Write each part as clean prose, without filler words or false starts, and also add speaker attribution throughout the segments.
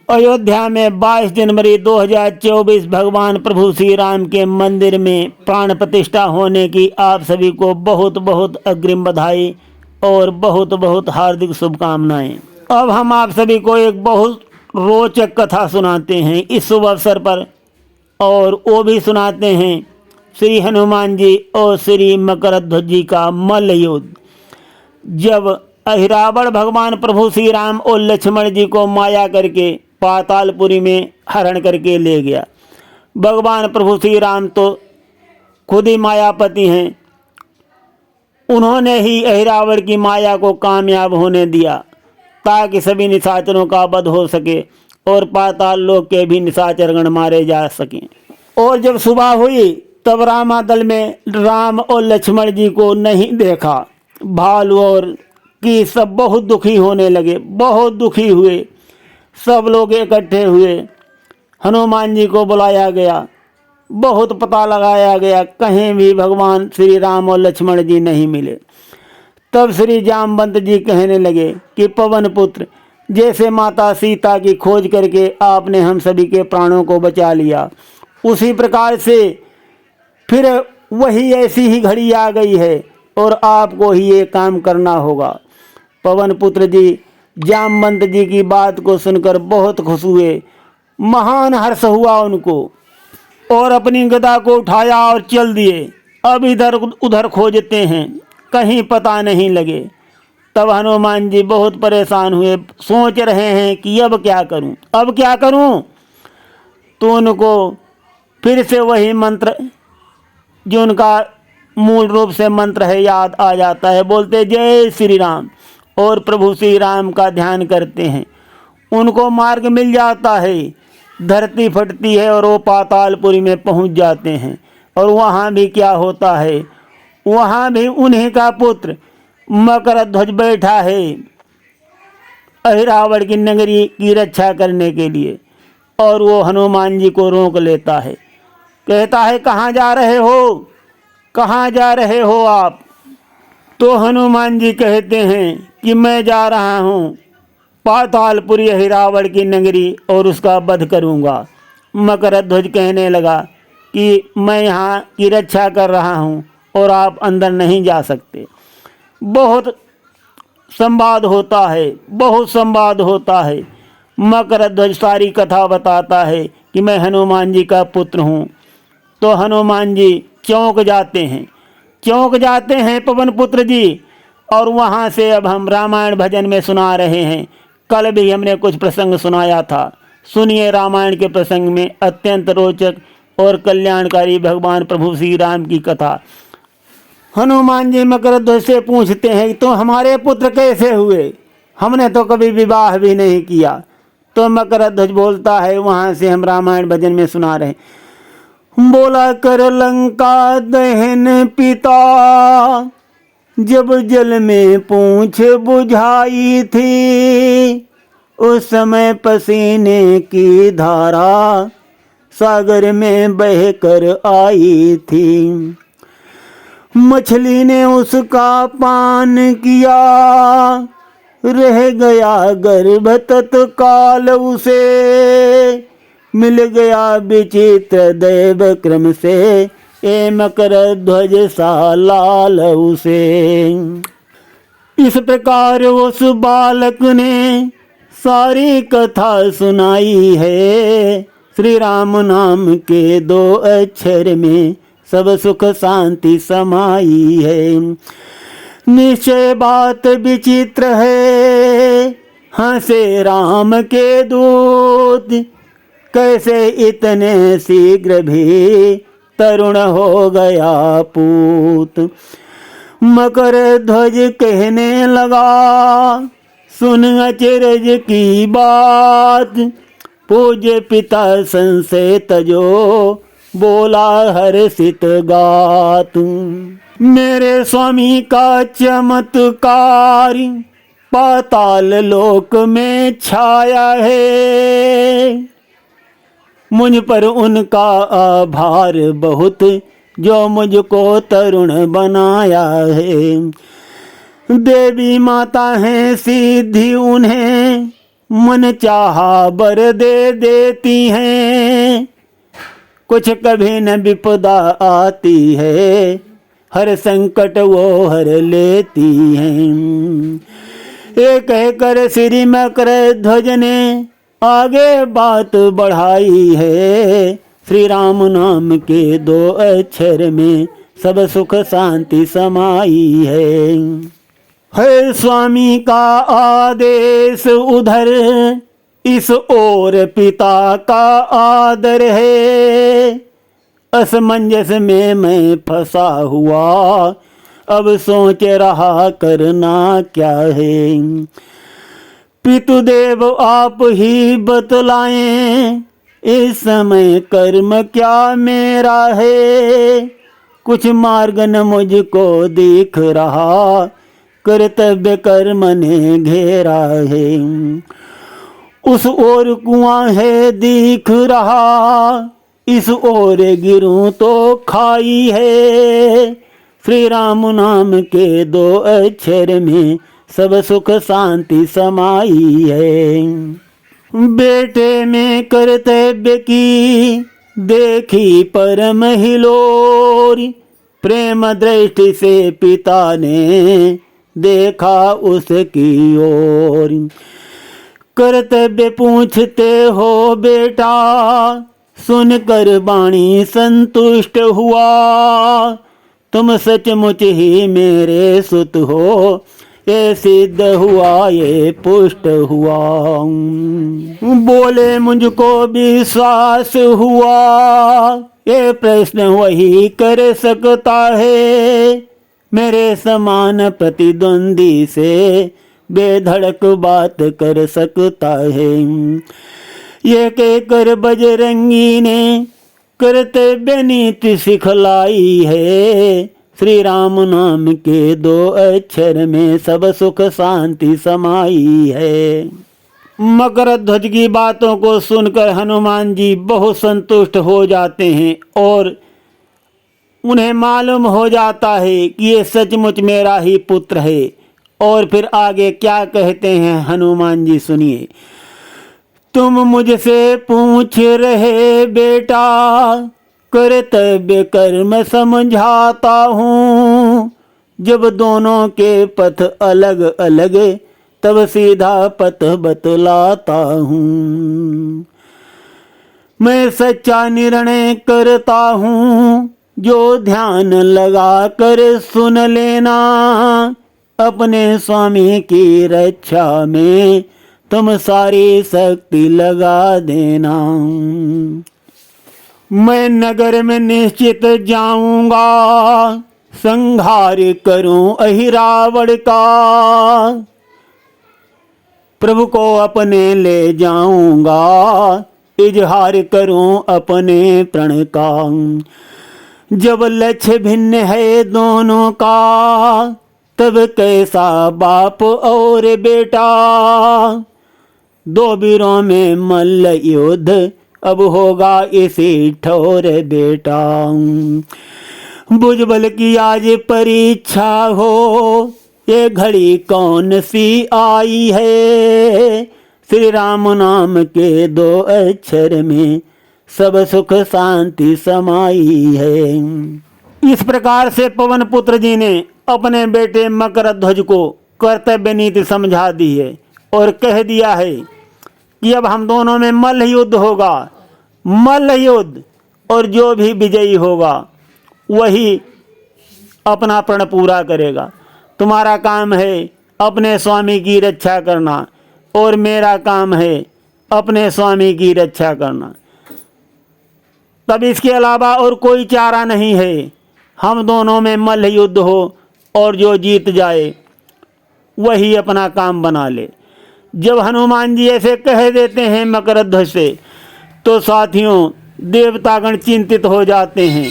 Speaker 1: अयोध्या में 22 जनवरी 2024 भगवान प्रभु श्री राम के मंदिर में प्राण प्रतिष्ठा होने की आप सभी को बहुत बहुत अग्रिम बधाई और बहुत बहुत हार्दिक शुभकामनाएं। अब हम आप सभी को एक बहुत रोचक कथा सुनाते हैं इस शुभ अवसर पर, और वो भी सुनाते हैं श्री हनुमान जी और श्री मकरध्वज जी का मल्ल युद्ध। जब अहिरावण भगवान प्रभु श्री राम और लक्ष्मण जी को माया करके पातालपुरी में हरण करके ले गया। भगवान प्रभु श्री राम तो खुद ही मायापति हैं, उन्होंने ही अहिरावण की माया को कामयाब होने दिया ताकि सभी निशाचरों का वध हो सके और पाताल लोक के भी निशाचरगण मारे जा सकें। और जब सुबह हुई तब रामादल में राम और लक्ष्मण जी को नहीं देखा। भालू और की सब बहुत दुखी होने लगे, बहुत दुखी हुए। सब लोग इकट्ठे हुए, हनुमान जी को बुलाया गया, बहुत पता लगाया गया, कहीं भी भगवान श्री राम और लक्ष्मण जी नहीं मिले। तब श्री जामवंत जी कहने लगे कि पवन पुत्र, जैसे माता सीता की खोज करके आपने हम सभी के प्राणों को बचा लिया, उसी प्रकार से फिर वही ऐसी ही घड़ी आ गई है और आपको ही ये काम करना होगा। पवन पुत्र जी जामवंत जी की बात को सुनकर बहुत खुश हुए, महान हर्ष हुआ उनको, और अपनी गदा को उठाया और चल दिए। अब इधर उधर खोजते हैं, कहीं पता नहीं लगे। तब हनुमान जी बहुत परेशान हुए, सोच रहे हैं कि अब क्या करूं, अब क्या करूं। तो उनको फिर से वही मंत्र जो उनका मूल रूप से मंत्र है याद आ जाता है। बोलते जय श्री राम और प्रभु श्री राम का ध्यान करते हैं, उनको मार्ग मिल जाता है। धरती फटती है और वो पातालपुरी में पहुंच जाते हैं। और वहाँ भी क्या होता है, वहाँ भी उन्हीं का पुत्र मकरध्वज बैठा है अहिरावण की नगरी की रक्षा करने के लिए। और वो हनुमान जी को रोक लेता है, कहता है कहाँ जा रहे हो, कहाँ जा रहे हो आप। तो हनुमान जी कहते हैं कि मैं जा रहा हूँ पातालपुरी अहिरावण की नगरी और उसका वध करूँगा। मकरध्वज कहने लगा कि मैं यहाँ की रक्षा कर रहा हूँ और आप अंदर नहीं जा सकते। बहुत संवाद होता है, बहुत संवाद होता है। मकरध्वज सारी कथा बताता है कि मैं हनुमान जी का पुत्र हूँ। तो हनुमान जी चौंक जाते हैं, चौंक जाते हैं पवन पुत्र जी। और वहाँ से अब हम रामायण भजन में सुना रहे हैं। कल भी हमने कुछ प्रसंग सुनाया था, सुनिए रामायण के प्रसंग में अत्यंत रोचक और कल्याणकारी भगवान प्रभु श्री राम की कथा। हनुमान जी मकरध्वज से पूछते हैं तो हमारे पुत्र कैसे हुए, हमने तो कभी विवाह भी नहीं किया। तो मकरध्वज बोलता है, वहाँ से हम रामायण भजन में सुना रहे, बोला कर लंका दहन पिता, जब जल में पूंछ बुझाई थी, उस समय पसीने की धारा सागर में बह कर आई थी। मछली ने उसका पान किया, रह गया गर्भ तत्काल उसे, मिल गया विचित्र दैव क्रम से, ए मकरध्वज सा लाल उसे। इस प्रकार उस बालक ने सारी कथा सुनाई है। श्री राम नाम के 2 अक्षर में सब सुख शांति समाई है। निश्चय बात विचित्र है, हंसे राम के दूत, कैसे इतने शीघ्र भी तरुण हो गया पूत। मकरध्वज कहने लगा, सुन अचरज की बात, पूज्य पिता संशय तजो, बोला हर्षित गात। मेरे स्वामी का चमत्कार पाताल लोक में छाया है, मुझ पर उनका आभार बहुत, जो मुझको तरुण बनाया है। देवी माता है सिद्धि उन्हें मन चाहा बर दे देती हैं, कुछ कभी न विपदा आती है, हर संकट वो हर लेती हैं। ये कहकर श्री मकर ध्वज ने आगे बात बढ़ाई है, श्री राम नाम के 2 अक्षर में सब सुख शांति समाई है स्वामी का आदेश उधर, इस ओर पिता का आदर है, असमंजस में मैं फंसा हुआ, अब सोच रहा करना क्या है। पितुदेव आप ही बतलाएं, इस समय कर्म क्या मेरा है, कुछ मार्ग न मुझको दिख रहा, कर्तव्य कर्म ने घेरा है। उस ओर कुआं है दिख रहा, इस ओर गिरूं तो खाई है, श्री राम नाम के 2 अक्षर में सब सुख शांति समाई है। बेटे में कर्तव्य की देखी परम हिलोरी, प्रेम दृष्टि से पिता ने देखा उसकी ओर। कर्तव्य पूछते हो बेटा, सुनकर वाणी संतुष्ट हुआ, तुम सचमुच ही मेरे सुत हो, ये सिद्ध हुआ ये पुष्ट हुआ। बोले मुझको विश्वास हुआ, ये प्रश्न वही कर सकता है, मेरे समान प्रतिद्वंदी से बेधड़क बात कर सकता है। ये कहकर बजरंगी ने कर्तव्य नीति सिखलाई है, श्री राम नाम के 2 अक्षर में सब सुख शांति समाई है। मकर ध्वज की बातों को सुनकर हनुमान जी बहुत संतुष्ट हो जाते हैं और उन्हें मालूम हो जाता है कि ये सचमुच मेरा ही पुत्र है। और फिर आगे क्या कहते हैं हनुमान जी, सुनिए। तुम मुझसे पूछ रहे बेटा, कर्तव्य कर्म समझाता हूँ, जब दोनों के पथ अलग अलग तब सीधा पथ बतलाता हूँ। मैं सच्चा निर्णय करता हूँ, जो ध्यान लगा कर सुन लेना, अपने स्वामी की रक्षा में तुम सारी शक्ति लगा देना। मैं नगर में निश्चित जाऊंगा, संहार करूं अहिरावण का, प्रभु को अपने ले जाऊंगा, इजहार करूं अपने प्रण का। जब लक्ष्य भिन्न है दोनों का, तब कैसा बाप और बेटा, 2 वीरों में मल्ल युद्ध अब होगा इसी ठोर बेटा। भुजबल की आज परीक्षा हो, ये घड़ी कौन सी आई है, श्री राम नाम के 2 अक्षर में सब सुख शांति समाई है। इस प्रकार से पवन पुत्र जी ने अपने बेटे मकर ध्वज को कर्तव्य नीति समझा दी है और कह दिया है कि अब हम दोनों में मल्ल युद्ध होगा, मल्ल युद्ध, और जो भी विजयी होगा वही अपना प्रण पूरा करेगा। तुम्हारा काम है अपने स्वामी की रक्षा करना और मेरा काम है अपने स्वामी की रक्षा करना, तब इसके अलावा और कोई चारा नहीं है। हम दोनों में मल्ल युद्ध हो और जो जीत जाए वही अपना काम बना ले। जब हनुमान जी ऐसे कह देते हैं मकर ध्वज से, तो साथियों देवतागण चिंतित हो जाते हैं।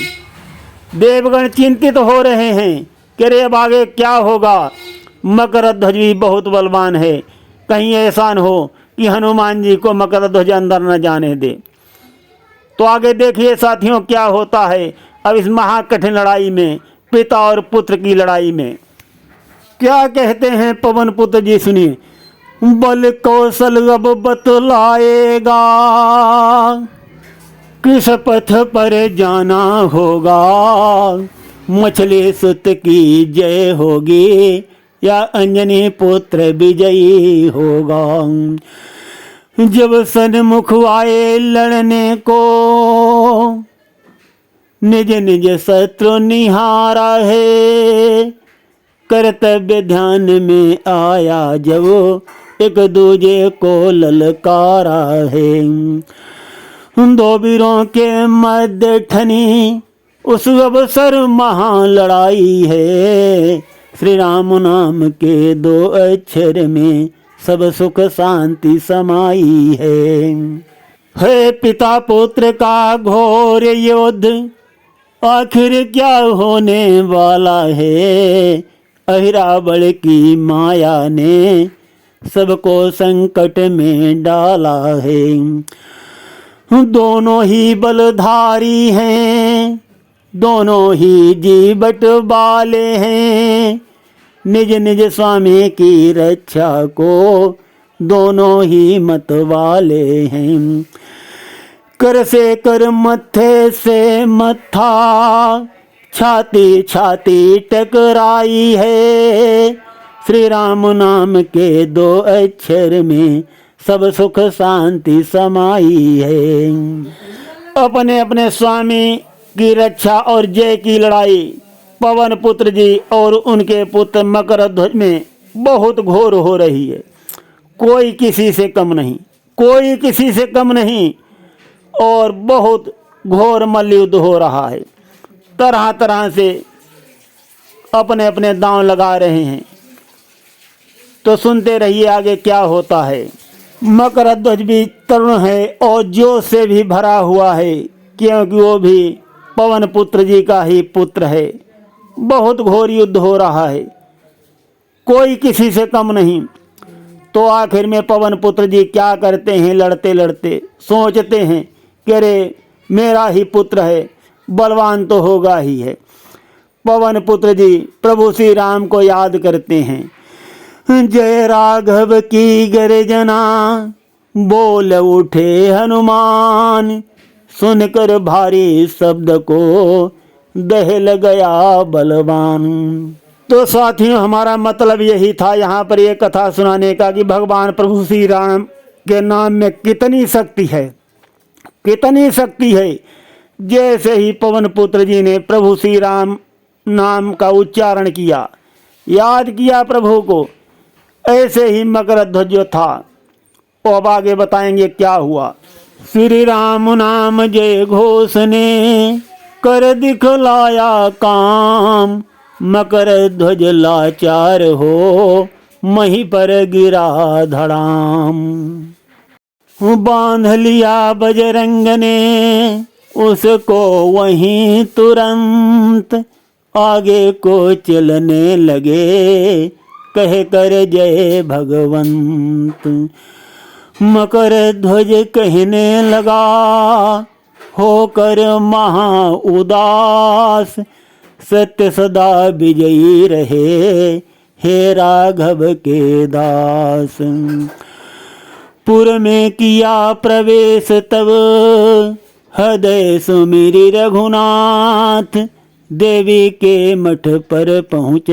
Speaker 1: देवगण चिंतित हो रहे हैं कि रे अब आगे क्या होगा। मकर ध्वज भी बहुत बलवान है, कहीं ऐसा न हो कि हनुमान जी को मकर ध्वज अंदर न जाने दे। तो आगे देखिए साथियों क्या होता है अब इस महाकठिन लड़ाई में, पिता और पुत्र की लड़ाई में। क्या कहते हैं पवन पुत्र जी, सुनिए। बल कौशल अब बतलाएगा, किस पथ पर जाना होगा। मछली सुत की जय होगी या अंजनी पुत्र विजयी होगा। जब सन्मुख आए लड़ने को, निज निज शत्रु निहारा है। कर्तव्य ध्यान में आया जब एक दूजे को ललकारा है। दो वीरों के मध्य ठनी उस अवसर महान लड़ाई है। श्री राम नाम के दो अक्षर में सब सुख शांति समाई है पिता पुत्र का घोर युद्ध, आखिर क्या होने वाला है। अहिरावण की माया ने सबको संकट में डाला है। दोनों ही बलधारी हैं, दोनों ही जीवट वाले हैं। निज निज स्वामी की रक्षा को दोनों ही मत वाले हैं। कर से कर मत्थे से मत्था, छाती छाती टकराई है। श्री राम नाम के दो अक्षर में सब सुख शांति समाई है। अपने अपने स्वामी की रक्षा और जय की लड़ाई पवन पुत्र जी और उनके पुत्र मकरध्वज में बहुत घोर हो रही है। कोई किसी से कम नहीं, कोई किसी से कम नहीं, और बहुत घोर मल्लयुद्ध हो रहा है। तरह तरह से अपने अपने दांव लगा रहे हैं। तो सुनते रहिए आगे क्या होता है। मकरध्वज भी तरुण है और जोश से भी भरा हुआ है, क्योंकि वो भी पवन पुत्र जी का ही पुत्र है। बहुत घोर युद्ध हो रहा है, कोई किसी से कम नहीं। तो आखिर में पवन पुत्र जी क्या करते हैं, लड़ते लड़ते सोचते हैं कि अरे मेरा ही पुत्र है, बलवान तो होगा ही है। पवन पुत्र जी प्रभु श्री राम को याद करते हैं। जय राघव की गर्जना बोल उठे हनुमान, सुनकर भारी शब्द को दहल गया बलवान। तो साथियों, हमारा मतलब यही था यहाँ पर ये कथा सुनाने का कि भगवान प्रभु श्री राम के नाम में कितनी शक्ति है, कितनी शक्ति है। जैसे ही पवन पुत्र जी ने प्रभु श्री राम नाम का उच्चारण किया, याद किया प्रभु को, ऐसे ही मकरध्वज जो था, वो अब आगे बताएंगे क्या हुआ। श्री राम नाम जय घोष ने कर दिखलाया काम, मकरध्वज लाचार हो मही पर गिरा धड़ाम। बांध लिया बजरंग ने उसको वहीं तुरंत, आगे को चलने लगे कह कर जय भगवंत। मकरध्वज कहने लगा होकर महा उदास, सत्य सदा विजयी रहे हे राघव के दास। पुर में किया प्रवेश तब हृदय सुमिरि रघुनाथ, देवी के मठ पर पहुँच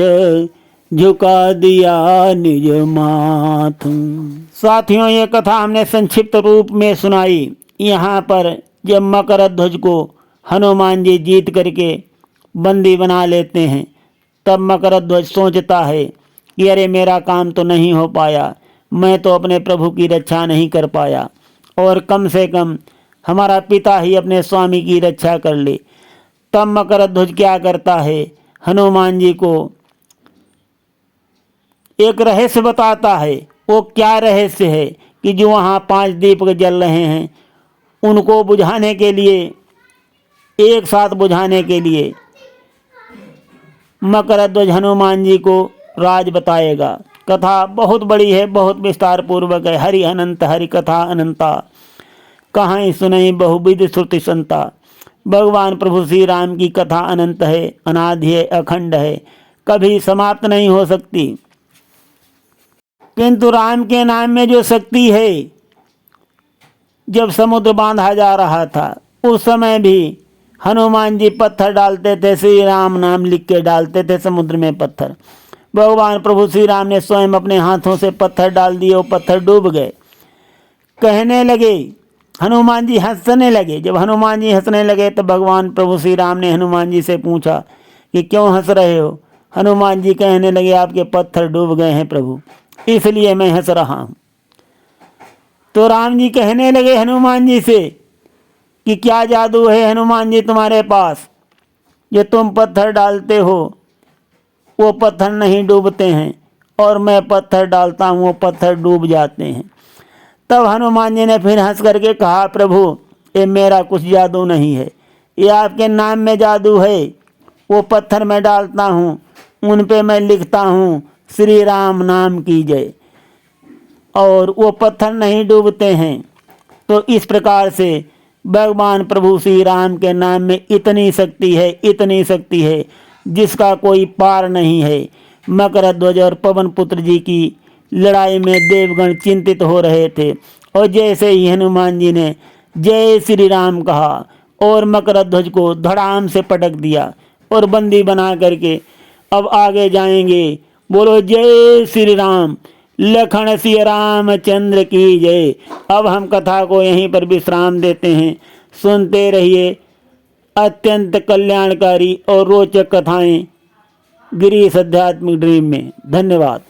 Speaker 1: झुका दिया निज माथ। साथियों, ये कथा हमने संक्षिप्त रूप में सुनाई। यहाँ पर जब मकरध्वज को हनुमान जी जीत करके बंदी बना लेते हैं, तब मकरध्वज सोचता है कि अरे मेरा काम तो नहीं हो पाया, मैं तो अपने प्रभु की रक्षा नहीं कर पाया, और कम से कम हमारा पिता ही अपने स्वामी की रक्षा कर ले। तब मकरध्वज क्या करता है, हनुमान जी को एक रहस्य बताता है। वो क्या रहस्य है कि जो वहाँ 5 दीपक जल रहे हैं, उनको बुझाने के लिए, एक साथ बुझाने के लिए मकरध्वज हनुमान जी को राज बताएगा। कथा बहुत बड़ी है, बहुत विस्तार पूर्वक है। हरि अनंत हरि कथा अनंता, कहाँ सुनई बहुविध श्रुति संता। भगवान प्रभु श्री राम की कथा अनंत है, अनादि है, अखंड है, कभी समाप्त नहीं हो सकती। किंतु राम के नाम में जो शक्ति है, जब समुद्र बांधा जा रहा था उस समय भी हनुमान जी पत्थर डालते थे, श्री राम नाम लिख के डालते थे समुद्र में पत्थर। भगवान प्रभु श्री राम ने स्वयं अपने हाथों से पत्थर डाल दिए, वो पत्थर डूब गए। कहने लगे, हनुमान जी हंसने लगे। जब हनुमान जी हंसने लगे तो भगवान प्रभु श्री राम ने हनुमान जी से पूछा कि क्यों हंस रहे हो। हनुमान जी कहने लगे, आपके पत्थर डूब गए हैं प्रभु, इसलिए मैं हंस रहा हूँ। तो राम जी कहने लगे हनुमान जी से कि क्या जादू है हनुमान जी तुम्हारे पास, जो तुम पत्थर डालते हो वो पत्थर नहीं डूबते हैं, और मैं पत्थर डालता हूँ वो पत्थर डूब जाते हैं। तब हनुमान जी ने फिर हंस करके कहा, प्रभु ये मेरा कुछ जादू नहीं है, ये आपके नाम में जादू है। वो पत्थर मैं डालता हूँ, उन पे मैं लिखता हूँ श्री राम नाम की जय, और वो पत्थर नहीं डूबते हैं। तो इस प्रकार से भगवान प्रभु श्री राम के नाम में इतनी शक्ति है, इतनी शक्ति है जिसका कोई पार नहीं है। मकरध्वज और पवन पुत्र जी की लड़ाई में देवगण चिंतित हो रहे थे, और जैसे ही हनुमान जी ने जय श्री राम कहा और मकरध्वज को धड़ाम से पटक दिया और बंदी बना करके अब आगे जाएंगे। बोलो जय श्री राम, लखन सिया रामचंद्र की जय। अब हम कथा को यहीं पर विश्राम देते हैं। सुनते रहिए अत्यंत कल्याणकारी और रोचक कथाएं गिरीश आध्यात्मिक ड्रीम में। धन्यवाद।